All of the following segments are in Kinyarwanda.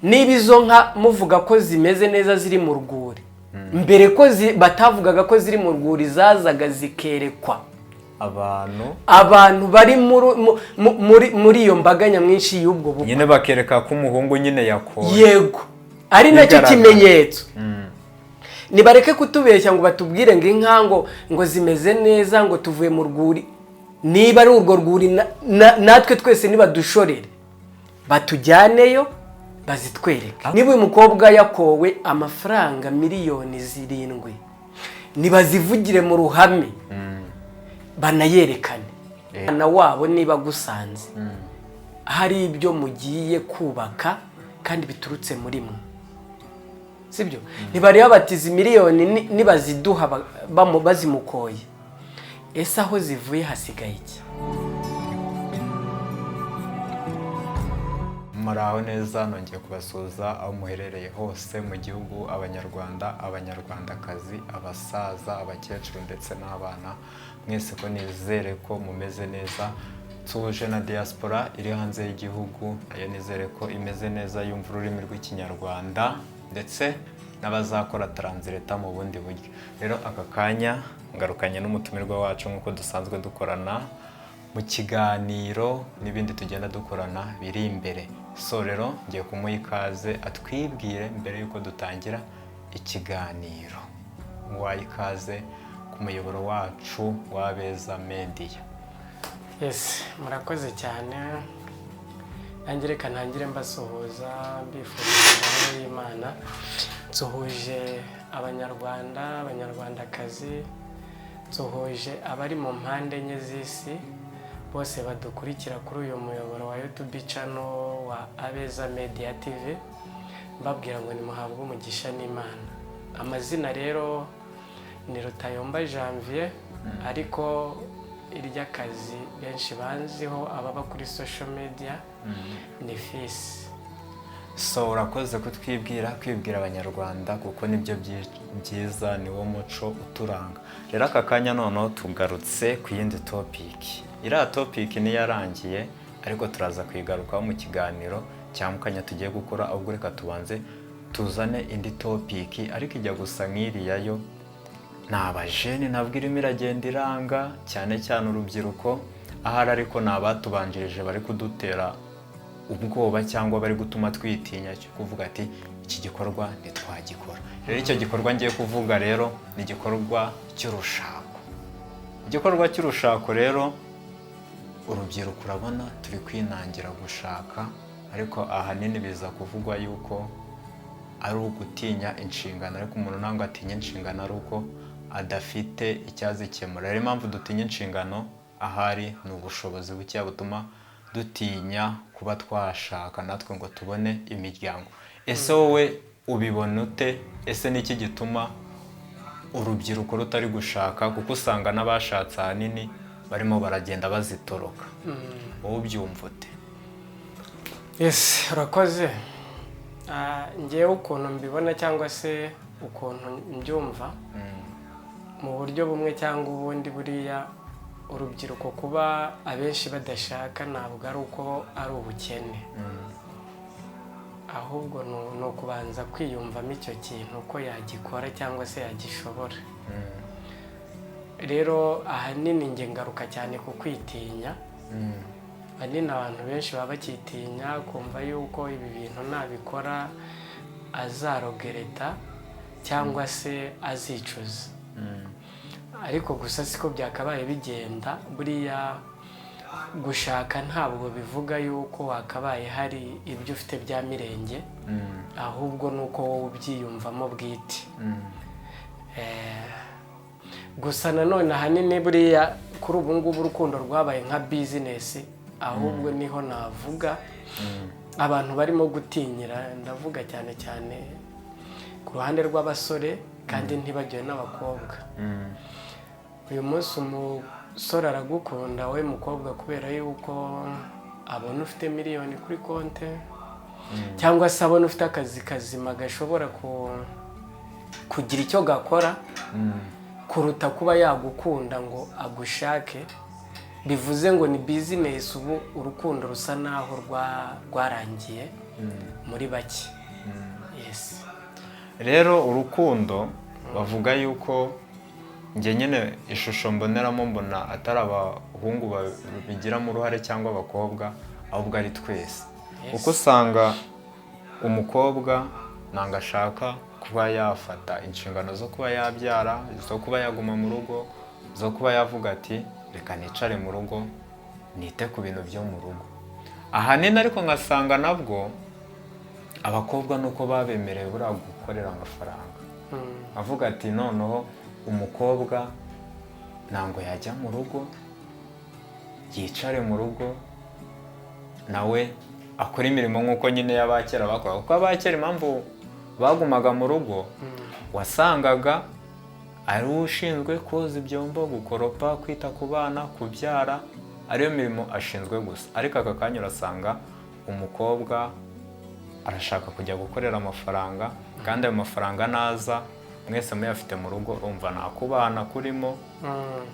niba izo nka muvuga ko zimeze neza ziri mu rwuri mbere ko batavugaga ko ziri mu rwuri zazaga zikerekwa abantu bari muri iyo mbaga nyamwinshi y'ubwo bukwe nyine bakereka ko umuhungu nyine yakoye yego ari nacyo kimenyetso nibareke kutubeshya ngo batubwire ngo inka ngo zimeze neza ngo tuvuye mu rwuri niba ari urwo rwuri natwe twese niba dushorere batujyaneyo bazitwereka niba uyu mukobwa yakowe amafaranga miliyoni 7 nibazivugire mu ruhame banayerekane na wabo niba gusanze hari ibyo mugiye kubaka kandi biturutse muri mwe sibyo ntibari babatiza miliyoni nibaziduha bazimukoye ese aho zivuye hasigaye iki muraho neza nongeye kubasuhuza aho muherereye hose mu gihugu abanyarwanda abanyarwandakazi abasaza abakecuru ndetse n'abana mwese ko nizere ko mumeze neza tuje na diaspora iri hanze y'igihugu nayo nizere ko imeze neza yumva ururimi rw'ikinyarwanda ndetse n'abazakora translate mu bundi buryo rero aka kanya ngarukanye n'umutumirwa wacu nk'uko dusanzwe dukorana mu kiganiro n'ibindi tugenda dukorana biri imbere so rero ngiye kumuha ikaze atwibwire mbere yuko dutangira ikiganiro muwaye ikaze ku muyoboro wacu w'Abeza Media. Yes, murakoze cyane nanjye reka ntangire mbasuhuza mbifuriza y'Imana nsuhuje abanyarwanda abanyarwandakazi nsuhuje abari mu mpande enye z'isi bose badukurikira kuri uyu muyoboro wa YouTube channel wa Abeza Media TV mbabwira ngo nimuhabwe umugisha n'Imana. Amazina rero ni Rutayomba Janvier ariko irya kazi benshi banziho ababa kuri social media ni Fils. So urakoze kwibwira abanyarwanda kuko nibyo byiza ni wo muco uturanga. Rero aka kanya noneho tugarutse ku yindi topic. Iriya topic ni yarangiye ariko turaza kwigarukaho mu kiganiro cyamukanya tugiye gukora ahubwo reka tubanze tuzane indi topic ariko ijya gusa nk'iriya yo nabajene nabwo irimo iragenda iranga cyane cyane urubyiruko ahari ariko nabatubanjirije bari kudutera ubwoba cyangwa bari gutuma twitinya cyo kuvuga ati iki gikorwa ntitwagikora. Rero icyo gikorwa ngiye kuvuga rero ni igikorwa cy'urushako. Igikorwa cy'urushako rero urubyiruko urabona turi kwinangira gushaka ariko ahanini biza kuvugwa yuko ari ugutinya inshingano ariko umuntu ntabwo atinya inshingano ari uko adafite icyazikemura. Rero impamvu dutinya inshingano ahari ni ubushobozi buke butuma dutinya kuba twashaka natwe ngo tubone imiryango. Ese wowe ubibona ute? Ese niki gituma urubyiruko rutari gushaka kuko usanga n'abashatse ahanini barimo baragenda bazitoroka wowe ubyumva ute? Yes, urakoze. Ngewe ukuntu mbibona cyangwa se ukuntu mbyumva mu buryo bumwe cyangwa ubundi buriya urubyiruko kuba abenshi badashaka ntabwo ari uko ari ubukene ahubwo ni ukubanza kwiyumvamo icyo kintu ko yagikora cyangwa se yagishobora. Rero ahanini nge ngaruka cyane ku kwitinya. Ahanini abantu benshi baba bakitinya kumva yuko ibi bintu nabikora azarogereta cyangwa se azicuza. Ariko gusa siko byakabaye bigenda buriya gushaka ntabwo bivuga yuko wakabaye hari ibyo ufite bya mirenge ahubwo nuko wowe ubyiyumvamo bwite. Gusa nanone ahanini buriya kuri ubu ngubu urukundo rwabaye nka business ahubwo niho navuga abantu barimo gutinyira ndavuga cyane cyane ku ruhande rw'abasore kandi ntibagiwe n'abakobwa. Uyu munsi umusore aragukunda we mukobwa kubera yuko abona ufite miliyoni kuri konte cyangwa se abona ufite akazi kazima gashobora kugira icyo gakora kuruta kuba yagukunda ngo agushake bivuze ngo ni business ubu urukundo rusa naho rwarangiye muri bake. Yes. Rero urukundo bavuga yuko njye nyine ishusho mboneramo mbona atari abahungu babigiramo uruhare cyangwa abakobwa, ahubwo ari twese. Uko usanga umukobwa nanga ashaka kuba yafata inshingano zo kuba yabyara, zo kuba yaguma mu rugo, zo kuba yavuga ati reka nicare mu rugo nite ku bintu byo mu rugo. Ahanini ariko ngasanga nabwo abakobwa nuko babemerewe buriya gukorera amafaranga. Avuga ati noneho umukobwa ntango yajya mu rugo yicare mu rugo nawe akora imirimo nk'uko nyine y'abakera bakora. Kuko abakera impamvu bagumaga mu rugo wasangaga ari ushinzwe koza ibyombo, gukoropa, kwita ku bana, kubyara, ariyo mirimo ashinzwe gusa. Ariko aka kanya urasanga umukobwa arashaka kujya gukorera amafaranga, kandi ayo mafaranga naza mwese muyafite mu rugo urumva nta kubana kurimo,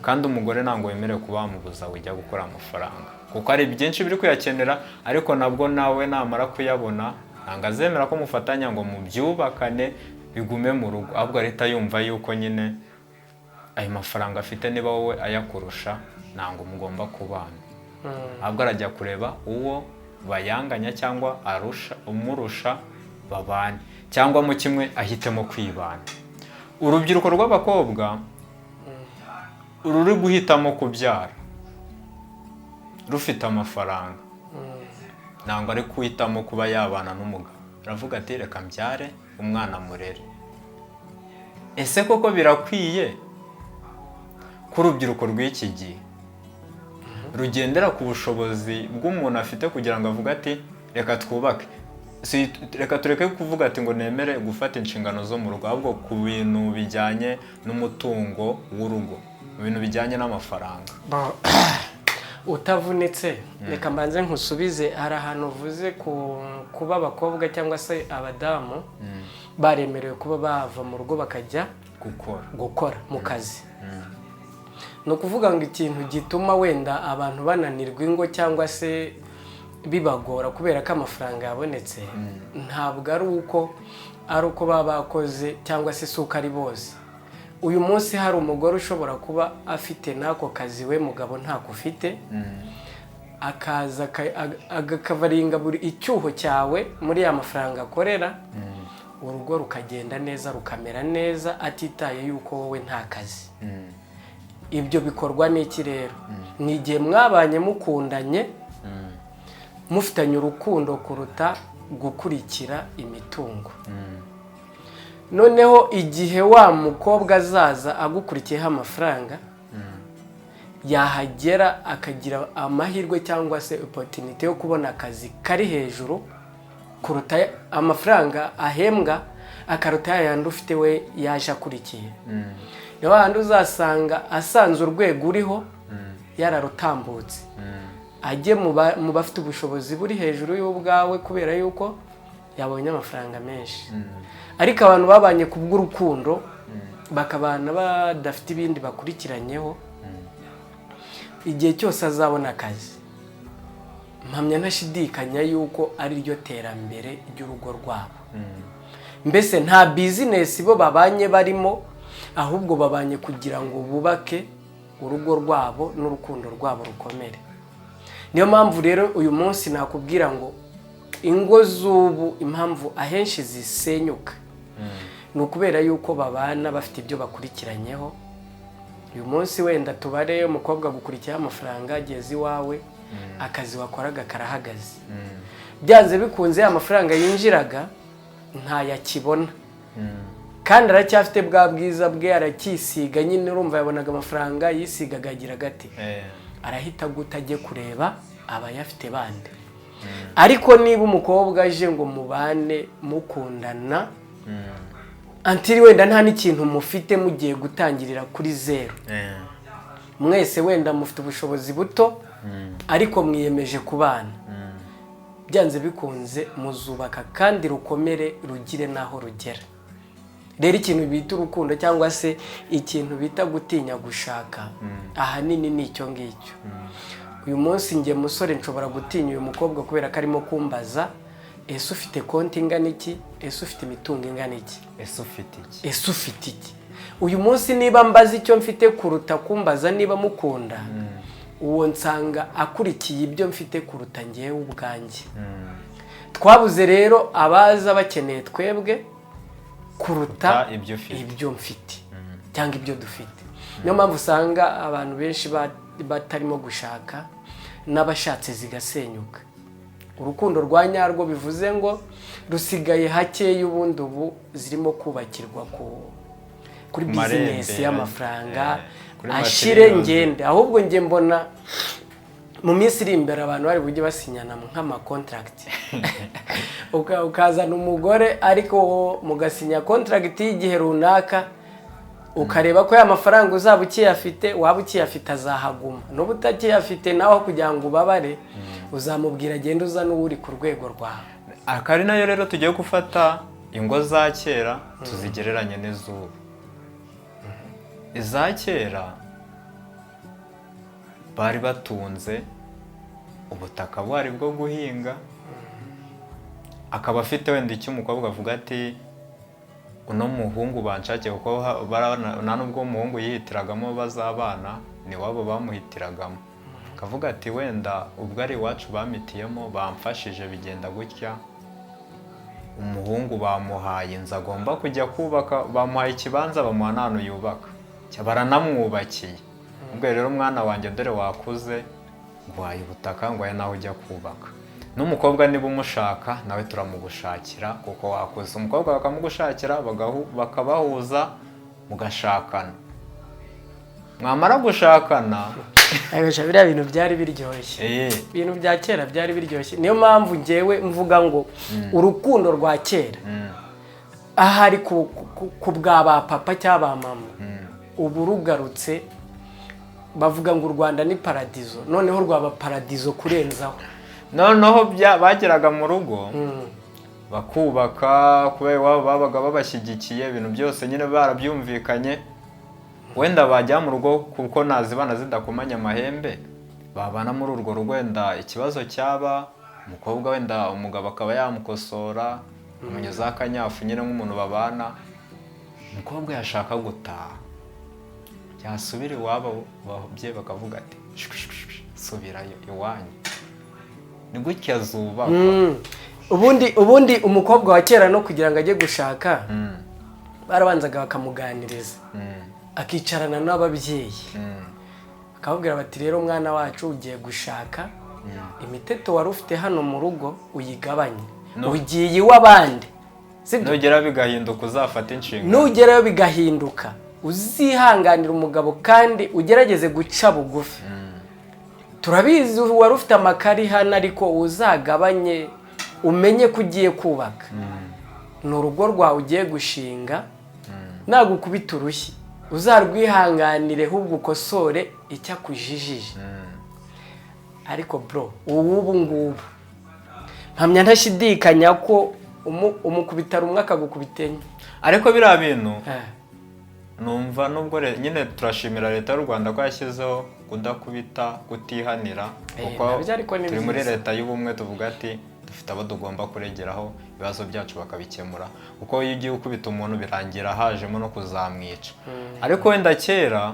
kandi umugore ntabwo wemerewe kuba wamubuza ujya gukora amafaranga kuko ari byinshi biri kuyakenera. Ariko nabwo nawe namara kuyabona ntabwo azemera ko mufatanya ngo mubyubakane bigume mu rugo, ahubwo leta yumva yuko nyine ayo mafaranga afite niba wowe ayakurusha ntabwo mugomba kubana. Ahubwo arajya kureba uwo bayanganya cyangwa umurusha babane, cyangwa mu kimwe ahitemo kwibana. Urubyiruko rw'abakobwa ruri guhitamo kubyara rufite amafaranga, ntabwo ari kuhitamo kuba yabana n'umugabo. Aravuga ati reka mbyare umwana murere. Ese koko birakwiye ko urubyiruko rw'iki gihe rugendera ku bushobozi bw'umuntu afite kugira ngo avuge ati reka twubake, reka tureke kuvuga ati ngo nemere gufata inshingano zo mu rugo, ahubwo ku bintu bijyanye n'umutungo w'urugo, mu bintu bijyanye n'amafaranga? Utavunitse reka mbanze nkusubize. Hari ahantu uvuze kuba abakobwa cyangwa se abadamu baremerewe kuba bava mu rugo bakajya gukora mu kazi. No kuvuga ngo ikintu gituma wenda abantu bananirwa ingo cyangwa se bibagora kubera ko amafaranga yabonetse, ntabwo ari uko baba bakoze cyangwa se suko ari bose. Uyu munsi hari umugore ushobora kuba afite nako kazi we mugabo ntako ufite, akaza agakavaringa buri icyuho cyawe muri ya mafaranga akorera, urugo rukagenda neza rukamera neza atitaye yuko wowe nta kazi. Ibyo bikorwa n'iki rero? Ni igihe mwabanye mukundanye mufitanye urukundo kuruta gukurikira imitungo. Noneho igihe wa mukobwa azaza agukurikiyeho amafaranga, yahagera akagira amahirwe cyangwa se opportunity yo kubona akazi kari hejuru kuruta amafaranga ahembwa, akaruta yayandi ufite we yaje akurikiye. Niyo handi uzasanga asanze urwego uriho yararutambutse, ajye mu bafite ubushobozi buri hejuru y'ubwawe kubera yuko yabonye amafaranga menshi. Ariko abantu babanye ku bw'urukundo bakabana badafite ibindi bakurikiranyeho, igihe cyose azabona akazi, mpamya ntashidikanya yuko ari ryo terambere ry'urugo rwabo. Mbese nta business bo babanye barimo, ahubwo babanye kugira ngo bubake urugo rwabo n'urukundo rwabo rukomere. Niyo mpamvu rero uyu munsi nakubwira ngo ingo z'ubu impamvu ahenshi zisenyuka ni ukubera yuko babana bafite ibyo bakurikiranyeho. Uyu munsi wenda tubare umukobwa gukurikiye amafaranga, ageze iwawe akazi wakoraga karahagaze, byanze bikunze amafaranga yinjiraga ntayakibona, kandi aracyafite bwa bwiza bwe, aracyisiga nyine. Urumva yabonaga amafaranga yisigaga agira gati, arahita gutajye kureba abayafite bande. Ariko niba umukobwa aje ngo mubane mukundana antiri wenda nta n'ikintu mufite, mugiye gutangirira kuri zero, mwese wenda mufite ubushobozi buto ariko mwiyemeje kubana, byanze bikunze muzubaka kandi rukomere rugire naho rugera. rero ikintu bita urukundo cyangwa se ikintu bita gutinya gushaka ahanini ni icyo ngicyo. Uyu munsi njye musore nshobora gutinya uyu mukobwa kubera ko arimo kumbaza ese ufite konti ingana iki, ese ufite imitungo ingana iki, ese ufite iki, ese ufite iki. Uyu munsi niba mbaza icyo mfite kuruta kumbaza niba mukunda, uwo nsanga akurikiye ibyo mfite kuruta njyewe ubwanjye. Twabuze rero abaza bakeneye twebwe kuruta ibyo mfite cyangwa ibyo dufite. Niyo mpamvu usanga abantu benshi batarimo gushaka n'abashatse zigasenyuka. Urukundo rwa nyarwo bivuze ngo rusigaye hakeye, ubundi ubu zirimo kubakirwa kuri bizinesi y'amafaranga ashire ngende. Ahubwo njye mbona mu minsi iri imbere abantu bari bujye basinyana nk'amakontragiti ukazana umugore ariko mugasinya kontragiti y'igihe runaka, ukareba ko ya mafaranga uzaba ukiyafite, waba ukiyafite azahaguma, n'ubu utakiyafite naho kugira ngo ubabare uzamubwira agenda uza n'uri ku rwego rwawe. Akari nayo rero tugiye gufata ingo za kera tuzigereranye n'izuba. Iza kera bari batunze ubutaka bwari bwo guhinga, akaba afite wenda icyo umukobwa avuga ati uno muhungu banshakiye, kuko nta nubwo umuhungu yihitiragamo bazabana, ni wabo bamuhitiragamo. Akavuga ati wenda ubwo ari iwacu bamitiyemo bamfashije bigenda gutya, umuhungu bamuhaye inzu agomba kujya kubaka, bamuhaye ikibanza bamuha n'ahantu yubaka, baranamwubakiye. Ubwo rero mwana wanjye dore wakuze, nguhaye ubutaka, nguhaye nawe ujya kubaka. N'umukobwa niba umushaka nawe turamugushakira kuko wakuze. Umukobwa bakamugushakira bakabahuza mugashakana. Mwamara gushakana ayosha biriya bintu byari biryoshye. Ibintu bya kera byari biryoshye. Niyo mpamvu njyewe mvuga ngo urukundo rwa kera ahari ku bwa ba papa cyangwa ba mama, ubu rugarutse bavuga ngo u Rwanda ni paradizo, noneho rwaba paradizo kurenzaho. Noneho bageraga mu rugo bakubaka, kubera iwabo babaga babashyigikiye, ibintu byose nyine barabyumvikanye. Wenda bajya mu rugo kuko nazibana zidakomanya amahembe, babana muri urwo rugo, wenda ikibazo cyaba umukobwa wenda umugabo akaba yamukosora, umunyuza akanyafu nyine nk'umuntu babana. Umukobwa yashaka gutaha, yasubira iwabo, ababyeyi bakavuga ati subirayo iwanyu, ni gutya zubakwa. Ubundi umukobwa wa kera no kugira ngo ajye gushaka barabanzaga bakamuganiriza, akicarana n'ababyeyi, akababwira bati rero mwana wacu ugiye gushaka, imiteto wari ufite hano mu rugo uyigabanye, ugiye iw'abandi, nugera bigahinduka uzafata inshingano. Nugerayo bigahinduka uzihanganira umugabo kandi ugerageze guca bugufi. Turabizi wari ufite amakari hano ariko uzagabanye, umenye ko ugiye kubaka. Ni urugo rwawe ugiye gushinga, nagukubita urushyi uzarwihanganire, ahubwo ukosore icyo akujijije. Ariko bro, ubu ngubu mpamya ntashidikanya ko umukubita rumwe akagukubita enye. Ariko biriya bintu numva nubwo nyine turashimira leta y'u Rwanda ko yashyizeho kudakubita, kutihanira, kuko turi muri leta y'ubumwe, tuvuga ati dufite abo tugomba kuregeraho ibibazo byacu bakabikemura, kuko iyo ugiye ukubita umuntu birangira hajemo no kuzamwica. Ariko wenda kera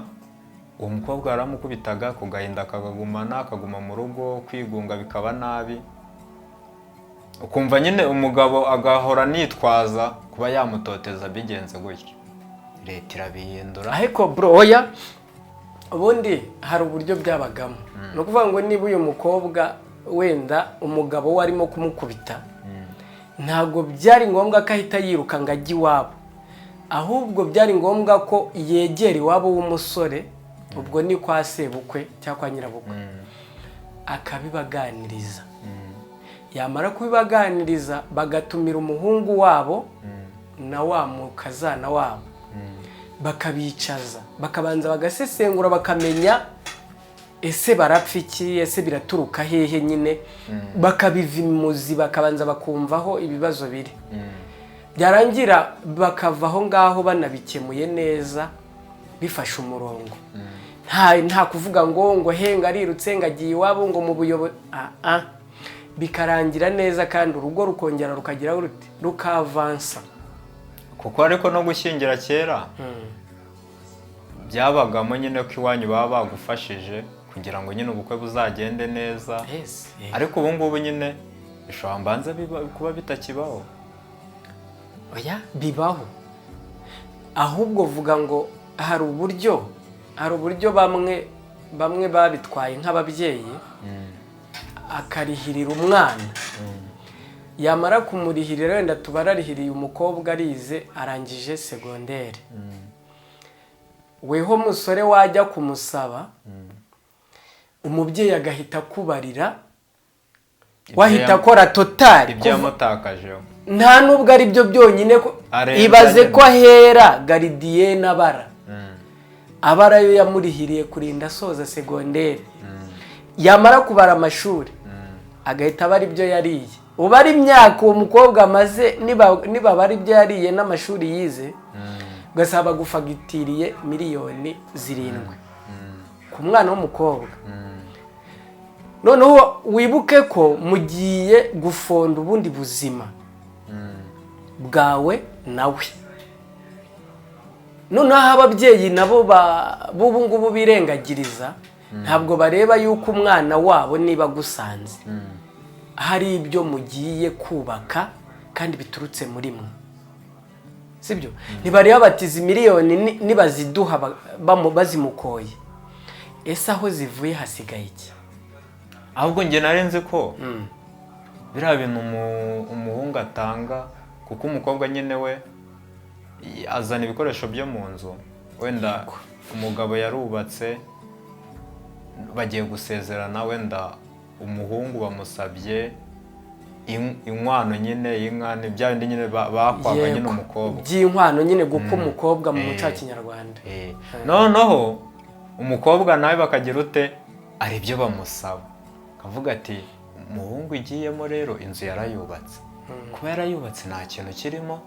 uwo mukobwa yaramukubitaga kugahinda akagumana, akaguma mu rugo, kwigunga bikaba nabi, ukumva nyine umugabo agahora nitwaza kuba yamutoteza bigenze gutyo. Leta irabihindura. Ariko bro oya, ubundi hari uburyo byabagamo. No kuvuga ngo niba uyu mukobwa wenda umugabo warimo kumukubita, ntago byari ngombwa ko ahita yiruka ngo ajye iwabo, ahubwo byari ngombwa ko yegera iwabo w'umusore, ubwo ni kwa sebukwe cyangwa kwa nyirabukwe, akabibaganiriza. Yamara kubibaganiriza bagatumira umuhungu wabo na wa mukazana wabo, bakabicaza, bakabanza bagasesengura, bakamenya ese barapfa iki, ese biraturuka hehe, nyine bakabivimuzi, bakabanza bakumvaho ibibazo biri. byarangira bakava aho ngaho banabikemuye neza bifashe umurongo. Nta kuvuga ngo henga arirutse ngagiye iwabo ngo mu buyobozi, bikarangira neza kandi urugo rukongera rukagira rukavansa. kuko ariko no gushyingira kera byabagamo nyine ko iwanyu baba bagufashije kugira ngo nyine ubukwe buzagende neza. Ariko ubu ngubu nyine bishobora mbanza kuba bitakibaho. Oya, bibaho, ahubwo vuga ngo hari uburyo bamwe babitwaye nk'ababyeyi, akarihirira umwana, yamara kumurihirira wenda tubararihiriye umukobwa arize arangije segonderi, weho musore wajya kumusaba umubyeyi agahita kubarira, wahita akora totali ibyo yamutakajeho. Nta nubwo ari byo byonyine, ibaze ko ahera garidiye n'abara abara yo yamurihiriye kurinda asoza segonderi, yamara kubara amashuri agahita aba ari byo yariye. Uba ari imyaka uwo mukobwa amaze, niba bari ibyo yariye n'amashuri yize, ugasaba gufagitiriye miliyoni 7 ku mwana w'umukobwa. Noneho wibuke ko mugiye gufonda ubundi buzima bwawe nawe. Noneho ababyeyi nabo b'ubu ngubu birengagiriza, ntabwo bareba yuko umwana wabo niba gusanze hari ibyo mugiye kubaka kandi biturutse muri mwe, sibyo? Ntibareba batiza miliyoni nibaziduha bazimukoye, ese aho zivuye hasigaye iki? Ahubwo nge narenze ko biriya bintu umuhungu atanga, kuko umukobwa nyine we azana ibikoresho byo mu nzu, wenda umugabo yarubatse bagiye gusezerana, wenda umuhungu bamusabye inkwano nyine y'inka, bya bindi nyine bakwaga nyine umukobwa by'inkwano nyine guka umukobwa mu muco wa Kinyarwanda. Noneho umukobwa nawe bakagira ute, ari ibyo bamusaba, akavuga ati umuhungu igiyemo rero inzu yarayubatse, kuba yarayubatse nta kintu kirimo,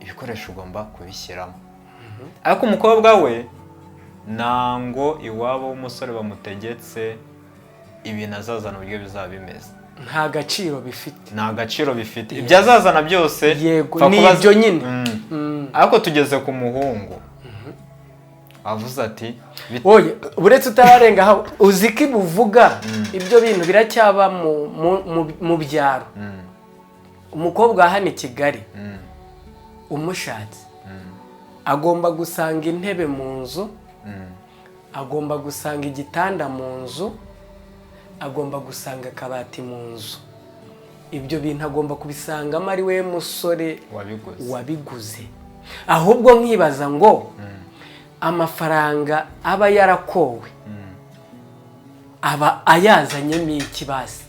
ibikoresho ugomba kubishyiramo. Ariko umukobwa we ntango iwabo w'umusore bamutegetse ibintu azazana uburyo bizaba bimeze, nta gaciro bifite, nta gaciro bifite. Ibyo azazana byose yego ni ibyo nyine. Ariko tugeze ku muhungu avuze ati oye, uretse utararenga aho uzi ko ibuvuga ibyo bintu biracyaba mu byaro. Umukobwa hano i Kigali umushatse agomba gusanga intebe mu nzu, agomba gusanga igitanda mu nzu, agomba gusanga akabati mu nzu. Ibyo bintu agomba kubisangamo ari we musore wabiguze. Ahubwo nkibaza ngo amafaranga aba yarakowe aba ayazanyemo iki basi?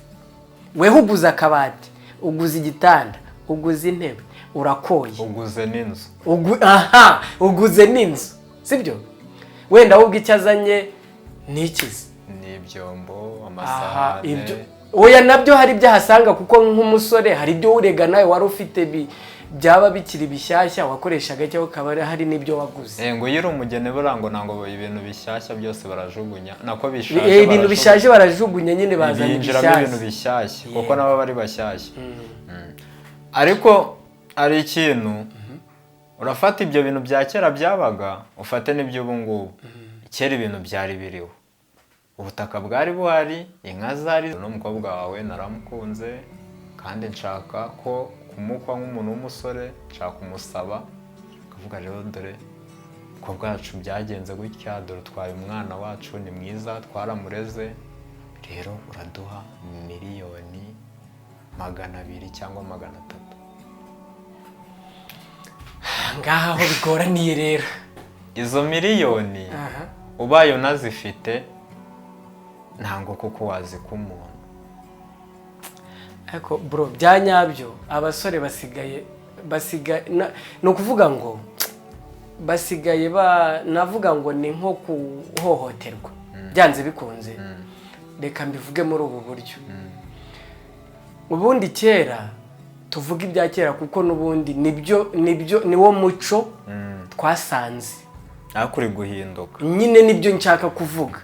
Weho uguze akabati, uguze igitanda, uguze intebe, urakoye, uguze n'inzu, uguze n'inzu, sibyo? Wenda ahubwo icyo azanye ni ikizi, ni ibyombo, amasahane. Oya, nabyo hari ibyo ahasanga, kuko nk'umusore hari ibyo urega nawe wari ufite byaba bikiri bishyashya wakoreshaga, cyangwa ukaba hari n'ibyo waguze. Ngo yiri umugeni burango ntango ibintu bishyashya byose barajugunya, nako bishaje ibintu bishaje barajugunya nyine, bazana ibishyashya, ibintu bishyashya kuko nabo bari bashyashya. Ariko ari ikintu urafata ibyo bintu bya kera byabaga, ufate n'ibyo ubu ngubu. Kera ibintu byari biriho, ubutaka bwari buhari, inka zari, n'umukobwa wawe naramukunze kandi nshaka ko kumukwa nk'umuntu w'umusore, nshaka kumusaba, akavuga rero dore ko bwacu byagenze gutya, dore utwaye umwana wacu ni mwiza, twaramureze, rero uraduha miliyoni 200 cyangwa 300. Ngaha aho bigoraniye rero, izo miliyoni ubaye unazifite ntango kuko wazika umuntu. Ariko bro, byanyabyo abasore basigaye no kuvuga ngo basigaye navuga ngo ni nko kuhohoterwa byanze bikunze. Reka mbivuge muri ubu buryo. Ubundi kera tuvuga ibya kera kuko n'ubundi niwo muco twasanze akuri guhinduka nyine nibyo nshaka kuvuga.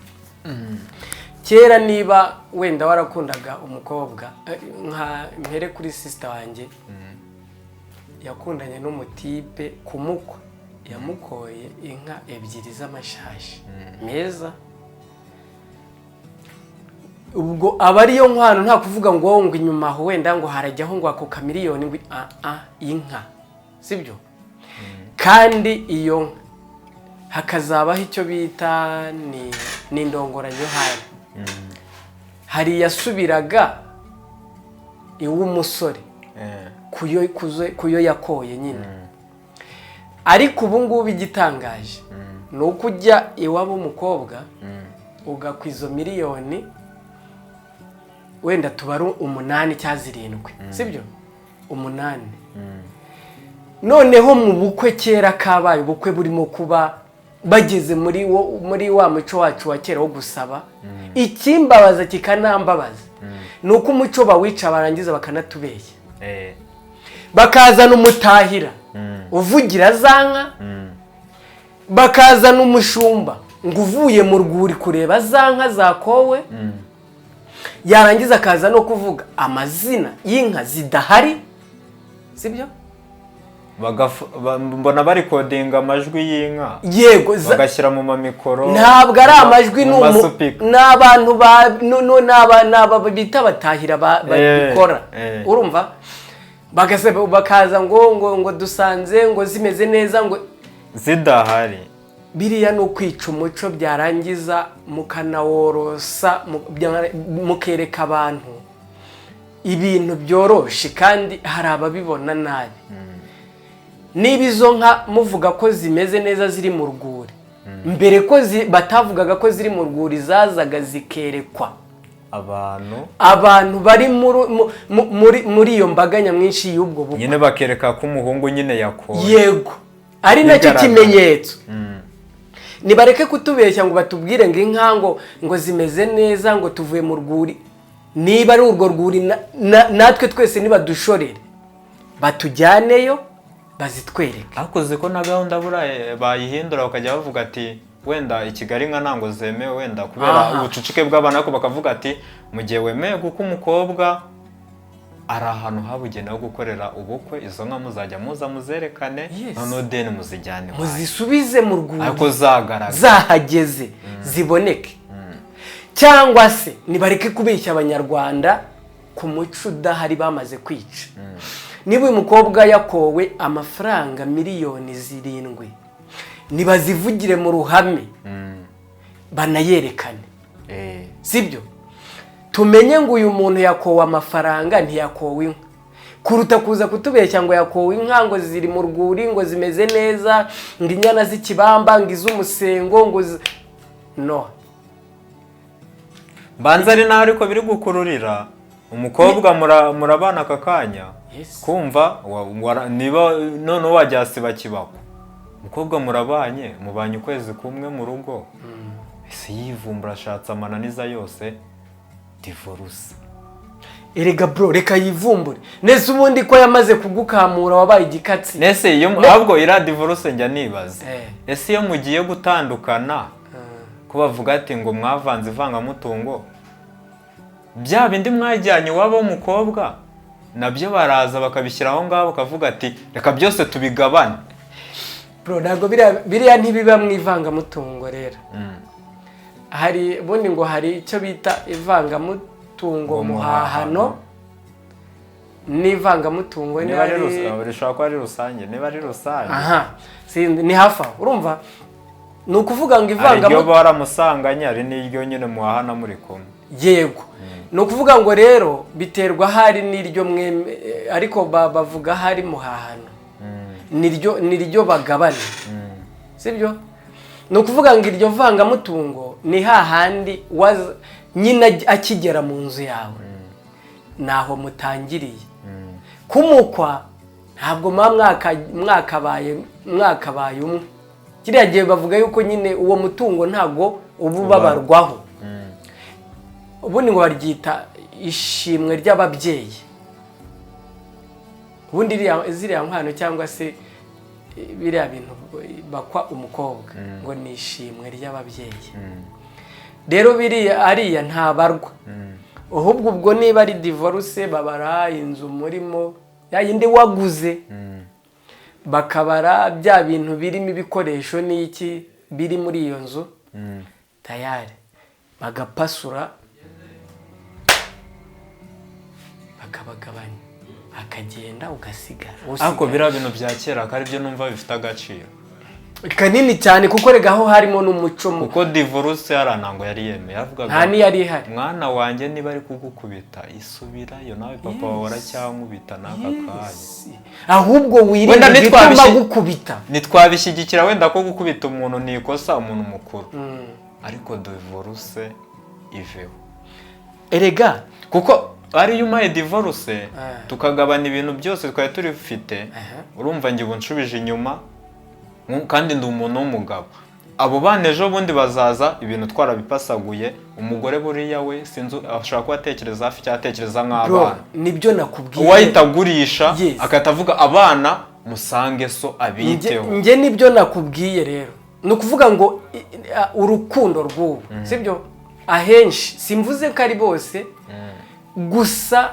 Kera niba wenda warakundaga umukobwa nka mpere kuri sister wanjye yakundanye n'umutipe kumukwa yamukoye inka ebyiri z'amashashi meza, ubwo aba ariyo nkwano nta kuvuga ngo inyuma aho wenda ngo harajyaho ngo ako kamiliyoni ngo inka sibyo. kandi iyo nka hakazabaho icyo bita ni indongoranyo hari yasubiraga iw'umusore kuyo yakoye nyine. ariko ubu ngubu igitangaje ni uko ujya iwabo umukobwa ugakwiza miliyoni wenda tubara 8 cyangwa 7 sibyo 8. noneho mu bukwe kera kabaye ubukwe burimo kuba bageze muri wa muco wacu wa kera wo gusaba ikimbabaza kikanambabaza ni uko umuco bawica barangiza bakanatubeshya bakazana umutahira uvugira zanka bakazana umushumba ngo uvuye mu rwuri kureba zanka zakowe yarangiza akaza no kuvuga amazina y'inka zidahari sibyo. mbona bari kodinga amajwi y'inka yego bagashyira mu mamikoro ntabwo ari amajwi n'abantu n'aba bita batahira babikora urumva bakaza ngo dusanze ngo zimeze neza ngo zidahari. biriya no kwica umuco byarangiza mukanaworosa mukereka abantu ibintu byoroshe kandi hari ababibona nabi. niba izo nka muvuga ko zimeze neza ziri mu rwuri mbere ko batavugaga ko ziri mu rwuri zazaga zikerekwa abantu bari muri iyo mbaga nyamwinshi y'ubwo bukwe nyine bakereka ko umuhungu nyine yakoye yego ari nacyo kimenyetso. nibareke kutubeshya ngo batubwire ngo inka ngo zimeze neza ngo tuvuye mu rwuri. niba ari urwo rwuri natwe twese nibadushorere batujyaneyo bazitwereke. akoze ko na gahunda bayihindura bakajya bavuga ati wenda i Kigali nka ntango zemewe wenda kubera ubucucike bw'abana ko bakavuga ati mu gihe wemeye guko umukobwa ari ahantu habugenewe gukorera ubukwe izo nka muzajya muza muzerekane noneho deni muzijyane muzisubize mu rwuri ariko zahageze ziboneke. cyangwa se nibareke kubeshya abanyarwanda ku muco udahari bamaze kwica. niba uyu mukobwa yakowe amafaranga miliyoni 7 nibazivugire mu ruhame banayerekane sibyo. tumenye ngo uyu muntu yakowe amafaranga ntiyakowe inka kuruta kuza kutubeshya ngo yakowe inka ngo ziri mu rwuri ngo zimeze neza ngo inyana z'ikibamba ngo iz'umusengo ngo no banza ari naho ariko biri gukururira umukobwa murabana akakanya kumva niba none wajyasiba kibako umukobwa mubanye ukwezi kumwe mu rugo ese yivumbura ashatse amananiza yose divorce. erega bro reka yivumbure nese ubundi ko yamaze kugukamura wabaye igikatsi nese iyo ahubwo ira divorce njya nibaza ese iyo mugiye gutandukana ko bavuga ati ngo mwavanze ivangamutungo bya bindi mwajyanye wabo umukobwa nabyo baraza bakabishyira aho ngaho bakavuga ati reka byose tubigabane. bro ntago biriya ntibiba mwivangamutungo rero. hari bundi ngo hari icyo bita ivangamutungo muhahano n'ivangamutungo niba ari rusange niba ari rusange ni hafa urumva ni ukuvuga ngo ivangamutungo iyo baramusanganye ari n'iryo nyine muhahana muri kumwe yego. ni ukuvuga ngo rero biterwa hari n'iryo ariko bavuga hari muhahano niryo bagabane sibyo. ni ukuvuga ngo iryo vangamutungo ni hahandi nyine akigera mu nzu yawe naho mutangiriye kumukwa ntabwo mwakabaye umwe. kiriya gihe bavuga yuko nyine uwo mutungo ntabwo uba ubabarwaho. ubundi ngo baryita ishimwe ry'ababyeyi ubundi ziriya nkwano cyangwa se biriya bintu bakwa umukobwa ngo ni ishimwe ry'ababyeyi. Rero biriya ariya ntabarwa, ahubwo ubwo niba ari divorce babara inzu murimo yayindi waguze, bakabara bya bintu birimo ibikoresho n'iki biri muri iyo nzu tayari, bagapasura bakabagabanya, akagenda ugasigara. Ariko biriya bintu bya kera ko aribyo numva bifite agaciro kanini cyane, kuko rega aho harimo n'umuco kuko divorce yaranango yari yemeye, avugaga nta niyari ihari, mwana wanjye niba ari kugukubita isubirayo nawe papa wawe aracyamubita n'aka kanya, ahubwo wirinde gutuma gukubita. Nitwabishyigikira wenda ko gukubita umuntu ni ikosa, umuntu mukuru, ariko divorce iveho erega, kuko ari umaye divorce tukagabana ibintu byose twari turifite, urumva ngiye unshubije inyuma kandi ndi umuntu w'umugabo. Abo bana ejo bundi bazaza ibintu twarabipasaguye, umugore buriya we sinzi ashaka kuba atekereza hafi cyangwa atekereza nk'abana. Nibyo nakubwiye, uwahita agurisha akahita avuga abana musange so abiteho. Nge nibyo nakubwiye rero, ni ukuvuga ngo urukundo rw'ubu sibyo, ahenshi simvuze ko ari bose, gusa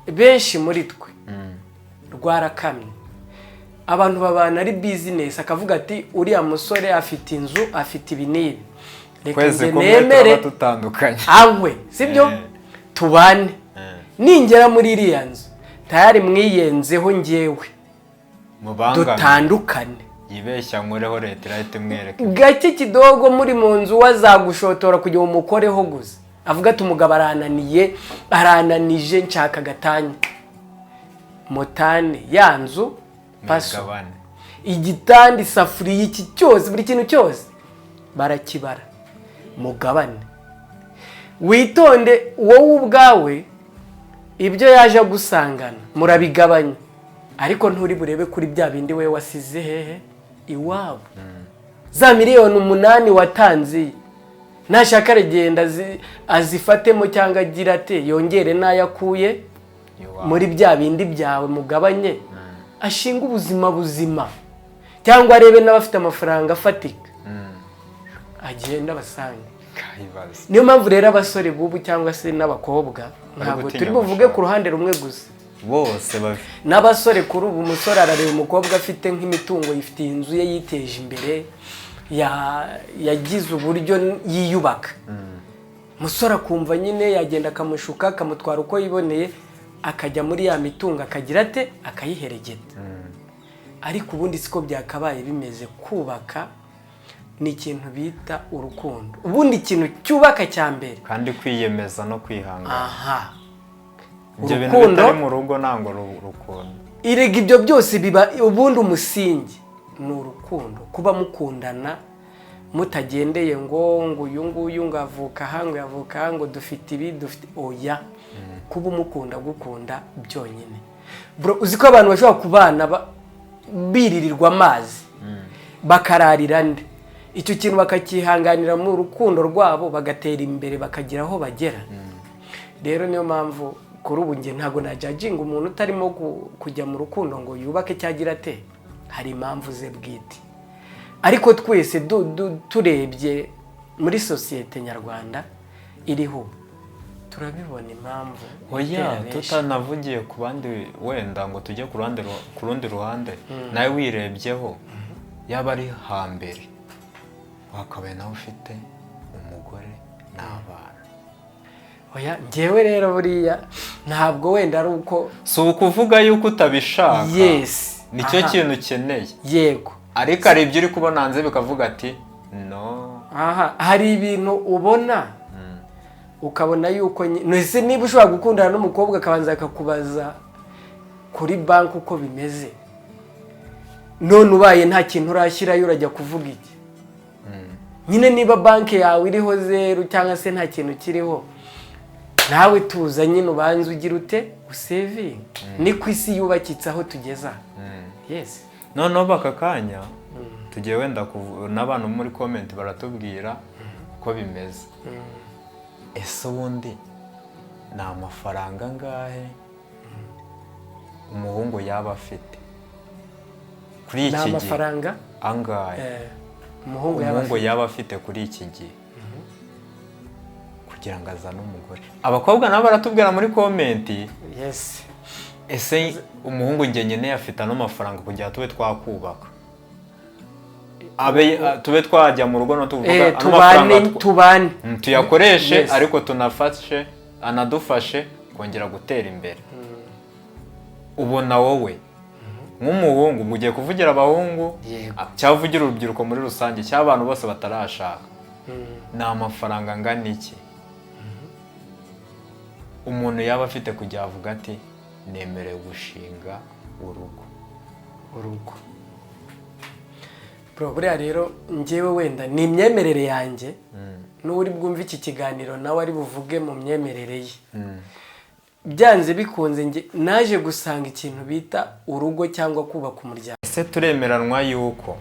benshi muri twe rwarakamye. Abantu babana ari business, akavuga ati uriya musore afite inzu, afite ibinini, reka nge nemere tutandukanye awe sibyo, tubane. Ningera muri iriya nzu tayari mwiyenzeho ngewe dutandukane, yibeshya nkureho leta irahita imwereka gake kidogo muri mu nzu wazagushotora kugira umukoreho gusa, avuga ati umugabo arananije nshaka gatanya motane ya nzu paso igitanda isafuriya iki cyose buri kintu cyose barakibara mugabane. Witonde wowe ubwawe ibyo yaje gusangana murabigabanya, ariko nturi burebe kuri bya bindi we wasize hehe iwabo. Za miliyoni 8 watanze nashaka regenda azifatemo cyangwa agira ate yongere nayakuye muri bya bindi byawe mugabanye, ashinga ubuzima buzima, cyangwa arebe n'abafite amafaranga afatika agenda basange. Niyo mpamvu rero abasore bubu cyangwa se n'abakobwa ntabwo turi buvuge ku ruhande rumwe gusa, bose n'abasore kuri ubu. Umusore arareba umukobwa afite nk'imitungo, yifitiye inzu ye, yiteje imbere, yagize uburyo yiyubaka. Umusore akumva nyine yagenda akamushuka akamutwara uko yiboneye, akajya muri ya mitungo akagira ate akayiheregeta. Ariko ubundi siko byakabaye bimeze. Kubaka ni ikintu bita urukundo, ubundi ikintu cyubaka cya mbere, kandi kwiyemeza no kwihangana. Aha, ibyo bintu bitari mu rugo ntango rukundo. Irega ibyo byose biba ubundi umusingi ni urukundo, kuba mukundana mutagendeye ngo uyu nguyu ngavuka hango yavuka hango dufite ibi dufite oya. Kuba umukunda gukunda byonyine bro. Uzi ko abantu bashobora kubana biririrwa amazi bakararira nde, icyo kintu bakakihanganira mu rukundo rwabo, bagatera imbere bakagira aho bagera. Rero niyo mpamvu kuri ubu nge ntago najajinga umuntu utarimo kujya mu rukundo ngo yubake cyagira ate, hari impamvu ze bwite. Ariko twese turebye muri societe nyarwanda iriho turabibona impamvu. Oya, tutanavugiye ku bandi wenda ngo tujye ku rundi ruhande, nawe wirebyeho yaba ari hambere wakabaye nawe ufite umugore n'abana. Oya, ngewe rero buriya ntabwo wenda ari uko si ukuvuga yuko utabishaka. Yes, nicyo kintu ukeneye. Yego, ariko hari ibyo uri kubona hanze bikavuga ati no. Aha, hari ibintu ubona ukabona yuko nese niba ushobora gukundana n'umukobwa akabanza akakubaza kuri banki uko bimeze, none ubaye nta kintu urashyirayo urajya kuvuga iki? Nyine niba banki yawe iriho 0 cyangwa se nta kintu kiriho, nawe tuza nyine ubanza ugira ute usevinga. Ni ku isi yubakitse aho tugeza. Yes, noneho bakakanya tugiye wenda n'abantu muri comment baratubwira uko bimeze. Ese ubundi ni amafaranga ngahe umuhungu yaba afite kuri iki gihe n'amafaranga angahe umuhungu yaba afite kuri iki gihe kugira ngo azane umugore. Abakobwa nabo baratubwira muri komenti, yes, ese umuhungu njye nyine afite ano mafaranga kugira tube twakubaka, tube twajya mu rugo no tuvuga tubane tuyakoreshe, yes, ariko tunafashe anadufashe kongera gutera imbere. Ubona wowe nk'umuhungu mugiye kuvugira abahungu cyangwa uvugira urubyiruko muri rusange cyangwa abantu bose batarashaka, ni amafaranga angana iki umuntu yaba afite kujya avuga ati nemerewe gushinga urugo? Bro, buriya rero njyewe wenda ni imyemerere yanjye, n'uri bwumve iki kiganiro nawe ari buvuge mu myemerere ye. Byanze bikunze njye naje gusanga ikintu bita urugo cyangwa kubaka umuryango. Ese turemeranwa yuko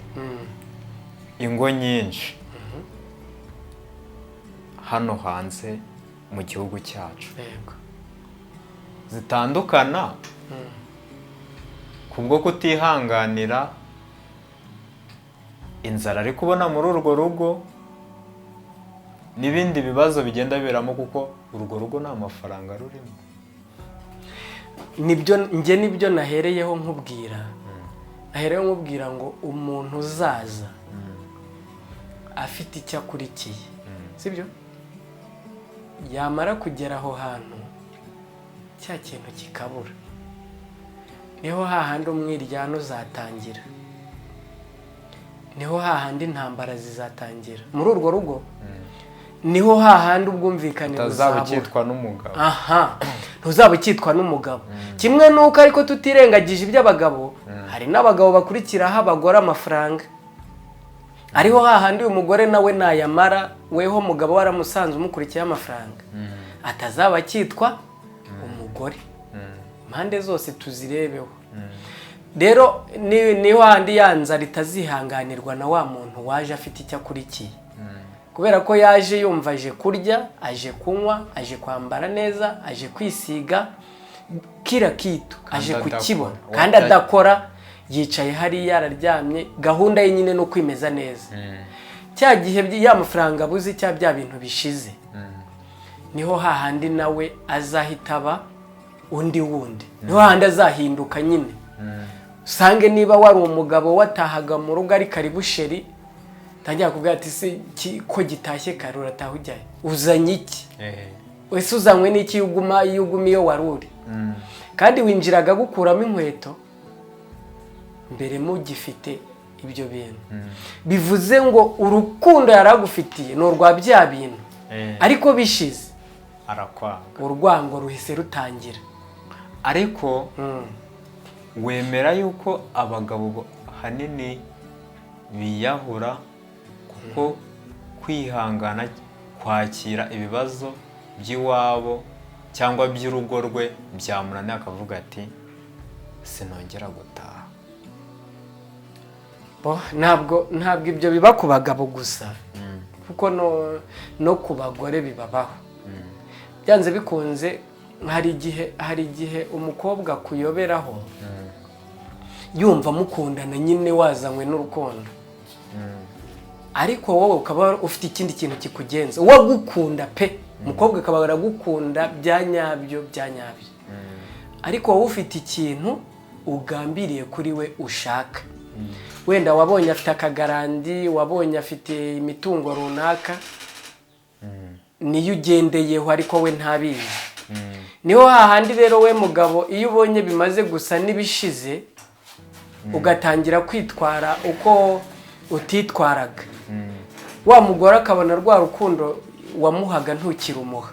ingo nyinshi hano hanze mu gihugu cyacu zitandukana kubwo kutihanganira inzara ari kubona muri urwo rugo n'ibindi bibazo bigenda biberamo, kuko urwo rugo nta mafaranga rurimo. Nibyo nahereyeho nkubwira ngo umuntu uzaza afite icyo akurikiye, sibyo, yamara kugera aho hantu cya kintu kikabura, niho hahandi umwiryano uzatangira, niho hahandi intambara zizatangira muri urwo rugo, niho hahandi ubwumvikane buzabura. Utazaba n'umugabo. Ntuzaba ukitwa n'umugabo. Kimwe nuko ariko tutirengagije iby'abagabo, hari n'abagabo bakurikiraho abagore amafaranga. Ariho hahandi uyu mugore nawe nayamara, weho mugabo waramusanze umukurikiye amafaranga, atazaba akitwa umugore. Impande zose tuzirebeho. Rero niho handi yanza ritazihanganirwa na wa muntu waje afite icyo akurikiye, kubera ko yaje yumva aje kurya, aje kunywa, aje kwambara neza, aje kwisiga, kira kitu aje kukibona, kandi adakora, yicaye hari yararyamye, gahunda ye nyine no kwimeza neza. Cya gihe ya mafaranga abuze cya bya bintu bishize, niho hahandi nawe azahitaba undi wundi, niho hahandi azahinduka nyine. Usange niba wari umugabo watahaga mu rugo ari karibusheri, tangira kuvuga ati se ko gitashye kare urataha ujyaye, uzanye iki? Wese uzanywe n'iki iyo waruri? Kandi winjiraga gukuramo inkweto mbere mugifite ibyo bintu. Bivuze ngo urukundo yaragufitiye no rwa bya bintu, ariko bishize arakwanga, urwango ruhise rutangira. Ariko wemera yuko abagabo hanini biyahura kuko kwihangana kwakira ibibazo by'iwabo cyangwa by'urugo rwe byamunaniye, akavuga ati sinongera gutaha? Ntabwo ibyo biba ku bagabo gusa, kuko no ku bagore bibabaho. Byanze bikunze hari igihe umukobwa kuyoberaho yumva mukundana nyine wazanywe n'urukundo, ariko wowe ukaba ufite ikindi kintu kikugenza, wagukunda pe, umukobwa akaba aragukunda bya nyabyo, ariko wowe ufite ikintu ugambiriye kuri we ushaka. Wenda wabonye afite akagarandi, wabonye afite imitungo runaka, niyo ugendeyeho ariko we ntabizi. Niho hahandi rero we mugabo iyo ubonye bimaze gusa n'ibishize, ugatangira kwitwara uko utitwaraga, wa mugore akabona rwa rukundo wamuhaga ntukirumuha.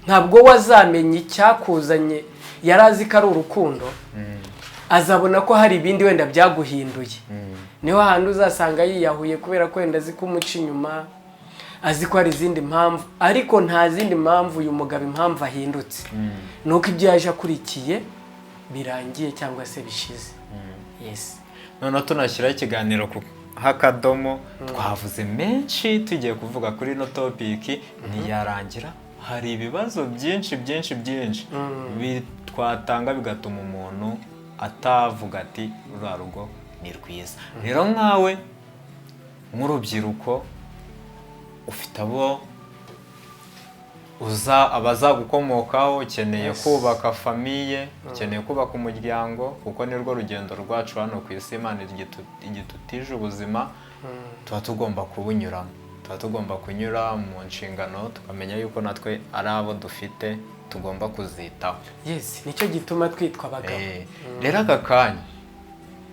Ntabwo wazamenye icyakuzanye, yarazi ko ari urukundo, azabona ko hari ibindi wenda byaguhinduye. Niho handi uzasanga yiyahuye kubera ko wenda azi kumuca inyuma, azi ko hari izindi mpamvu, ariko nta zindi mpamvu uyu mugabo impamvu ahindutse, nuko ibyo yaje akurikiye birangiye cyangwa se bishize. Yes. None tunashyiraho ikiganiro hakadomo, twavuze menshi tugiye kuvuga kuri no topic ntiyarangira. Hari ibibazo byinshi twatanga bigatuma umuntu atavuga ati ruriya rugo ni rwiza. Rero nkawe nk'urubyiruko ufite abo abazagukomokaho, ukeneye kubaka famiye, ukeneye kubaka umuryango, kuko nirwo rugendo rwacu hano ku isi. Imana igitutije ubuzima, tuba tugomba kubunyuramo, tuba tugomba kunyura mu nshingano, tukamenya yuko natwe ari abo dufite tugomba kuzitaho. Yes, nicyo gituma twitwa abagabo. Rero aka kanya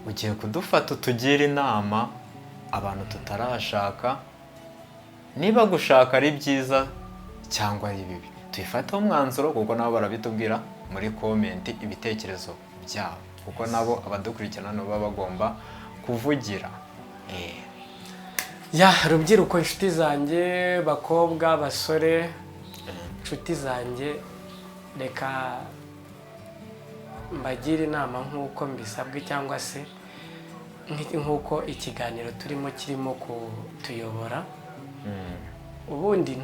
ugiye kudufata utugira inama abantu tutarashaka, niba gushaka ari byiza cyangwa ari bibi. Tuyifateho umwanzuro, kuko nabo barabitubwira muri komenti ibitekerezo byabo, kuko nabo abadukurikirana baba bagomba kuvugira. Ya rubyiruko, inshuti zanjye, bakobwa, basore, inshuti zanjye, reka mbagira inama nk'uko mbisabwe, cyangwa se nk'uko ikiganiro kirimo kutuyobora. Ubundi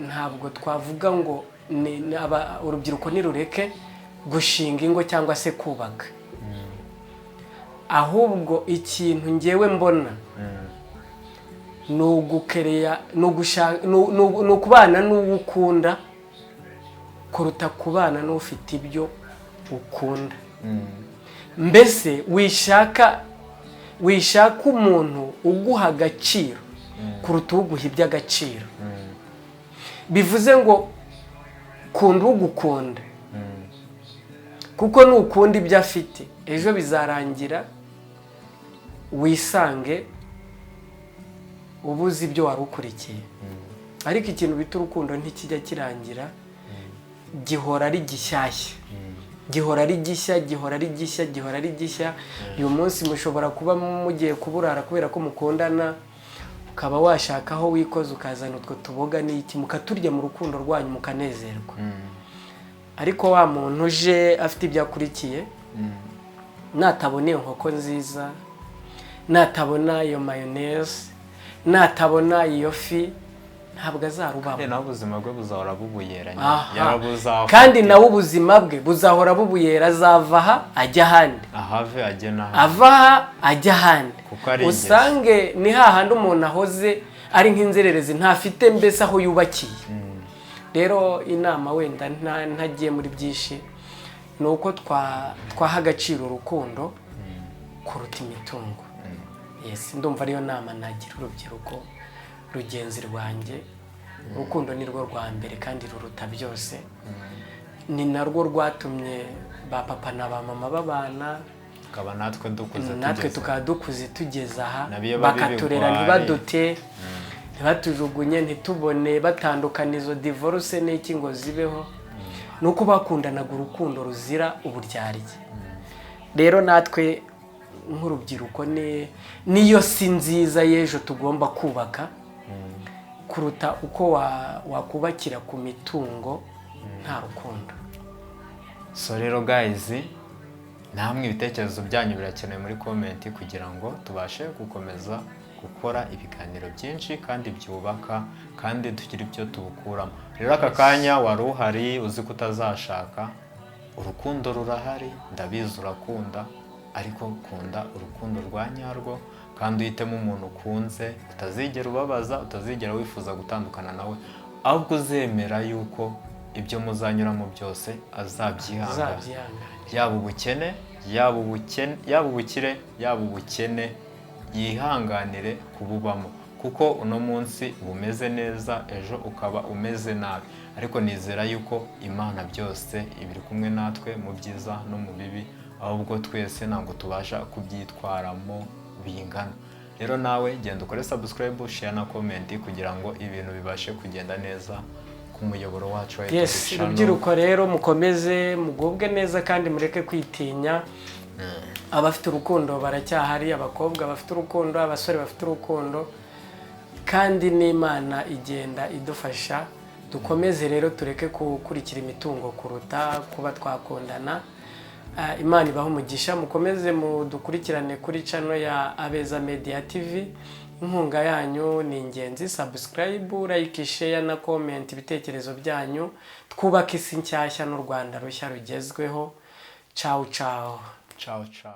ntabwo twavuga ngo urubyiruko nirureke gushinga ingo cyangwa se kubaka, ahubwo ikintu ngewe mbona ni ukubana n'uwo ukunda kuruta kubana n'ufite ibyo ukunda. Mbese wishaka umuntu uguha agaciro kuruta uguha iby'agaciro. Bivuze ngo kunda ugukunda, kuko nukunda ibyo afite ejo bizarangira wisange ubuze ibyo wari ukurikiye. Ariko ikintu bita urukundo ntikijya kirangira, gihora ari gishyashya, gihora ari gishya, gihora ari gishya, gihora ari gishya. Uyu munsi mushobora kuba mugiye kuburara kubera ko mukundana, ukaba washaka aho wikoze ukazana utwo tuboga n'iki mukaturya mu rukundo rwanyu mukanezerwa. Ariko wa muntu uje afite ibyo akurikiye, natabona iyo nkoko nziza, natabona iyo mayonnaise, natabona iyo fi, ntabwo azarubamo. Nawe ubuzima bwe buzahora bubuyera, kandi nawe ubuzima bwe buzahora bubuyera. Azava aha ajya ahandi, ahave ajya n'ahandi, ava aha ajya ahandi. Usange ni hahandi umuntu ahoze ari nk'inzererezi, ntafite mbese aho yubakiye. Rero inama wenda ntagiye muri byinshi, ni uko twaha agaciro urukundo kuruta imitungo. Yes, ndumva ariyo nama nagira urubyiruko rugenzi rwanjye. Urukundo ni rwo rwa mbere kandi ruruta byose. Ni narwo rwatumye ba papa na ba mama babana, natwe tukaba dukuze tugeze aha, bakaturera ntibadute, ntibatujugunye, ntitubone batandukana izo divorce n'iki ngo zibeho. Nuko bakundanaga urukundo ruzira uburyarya. Rero natwe nk'urubyiruko niyo si nziza y'ejo tugomba kubaka, kuruta uko wakubakira ku mitungo nta rukundo. So rero guys, namwe ibitekerezo byanyu birakenewe muri komenti, kugira ngo tubashe gukomeza gukora ibiganiro byinshi kandi byubaka, kandi tugira ibyo tubukuramo. Rero aka kanya wari uhari uzi ko utazashaka, urukundo rurahari, ndabizi urakunda, ariko kunda urukundo rwa nyarwo, kandi uhitemo umuntu ukunze, utazigera ubabaza, utazigera wifuza gutandukana nawe, ahubwo uzemera yuko ibyo muzanyuramo byose azabyihangana. Yaba ubukene, yaba ubukire, yaba ubukene, yihanganire kububamo, kuko uno munsi umeze neza, ejo ukaba umeze nabi. Ariko nizera yuko Imana byose ibiri kumwe natwe mu byiza no mu bibi, ahubwo twese ntabwo tubasha kubyitwaramo bingana. Rero nawe genda ukore subscribe, share na comment, kugira ngo ibintu bibashe kugenda neza ku muyoboro wacu wa YouTube channel. Urubyiruko rero mukomeze mugubwe neza kandi mureke kwitinya. Abafite urukundo baracyahari, abakobwa bafite urukundo, abasore bafite urukundo, kandi n'Imana igenda idufasha. Dukomeze rero tureke gukurikira imitungo kuruta kuba twakundana. Imana ibaho umugisha. Mukomeze mudukurikirane kuri channel ya Abeza Media TV. Inkunga yanyu ni ingenzi. Subscribe, like, share na comment ibitekerezo byanyu. Twubake isi nshyashya n'u Rwanda rushya rugezweho. Ciao ciao. ciao ciao.